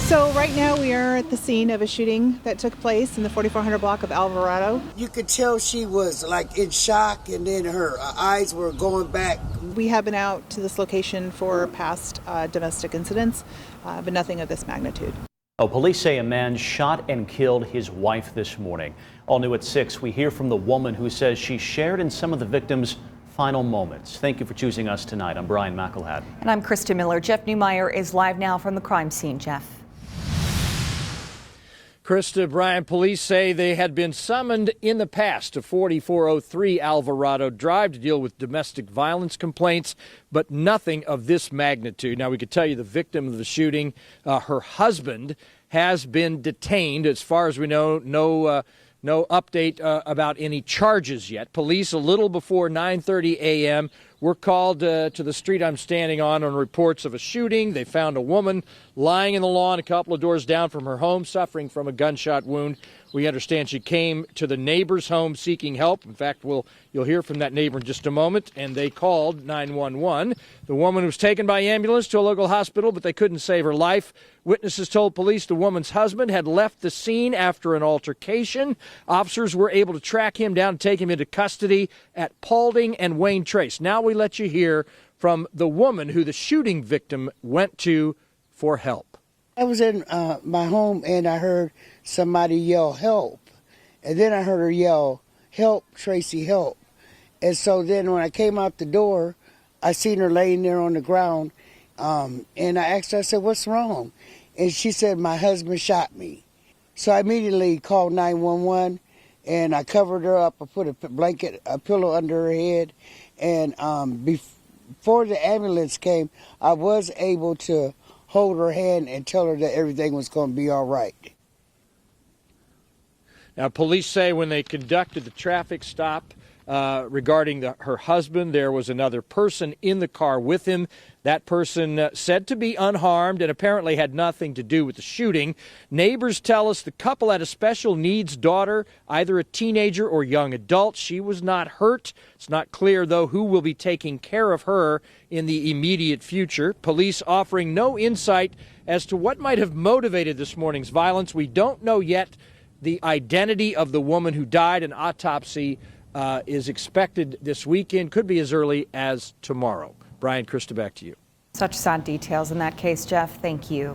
So right now we are at the scene of a shooting that took place in the 4400 block of Alvarado. You could tell she was like in shock, and then her eyes were going back. We have been out to this location for past domestic incidents, but nothing of this magnitude. Police say a man shot and killed his wife this morning. All new at 6, we hear from the woman who says she shared in some of the victim's final moments. Thank you for choosing us tonight. I'm Brian McElhatton. And I'm Krista Miller. Jeff Newmeyer is live now from the crime scene. Jeff. Krista, Brian, police say they had been summoned in the past to 4403 Alvarado Drive to deal with domestic violence complaints, but nothing of this magnitude. Now, we could tell you the victim of the shooting, her husband, has been detained. As far as we know, no update about any charges yet. Police, a little before 9:30 a.m., were called to the street I'm standing on reports of a shooting. They found a woman lying in the lawn a couple of doors down from her home, suffering from a gunshot wound. We understand she came to the neighbor's home seeking help. In fact, you'll hear from that neighbor in just a moment, and they called 911. The woman was taken by ambulance to a local hospital, but they couldn't save her life. Witnesses told police the woman's husband had left the scene after an altercation. Officers were able to track him down and take him into custody at Paulding and Wayne Trace. Now we let you hear from the woman who the shooting victim went to for help. I was in my home and I heard somebody yell, "Help." And then I heard her yell, "Help, Tracy, help." And so then when I came out the door, I seen her laying there on the ground. And I asked her, I said, "What's wrong?" And she said, "My husband shot me." So I immediately called 911 and I covered her up. I put a pillow under her head. And before the ambulance came, I was able to hold her hand and tell her that everything was going to be all right. Now, police say when they conducted the traffic stop regarding her husband, there was another person in the car with him. That person said to be unharmed and apparently had nothing to do with the shooting. Neighbors tell us the couple had a special needs daughter, either a teenager or young adult. She was not hurt. It's not clear, though, who will be taking care of her in the immediate future. Police offering no insight as to what might have motivated this morning's violence. We don't know yet the identity of the woman who died. An autopsy is expected this weekend, could be as early as tomorrow. Brian, Krista, back to you. Such sad details in that case, Jeff. Thank you.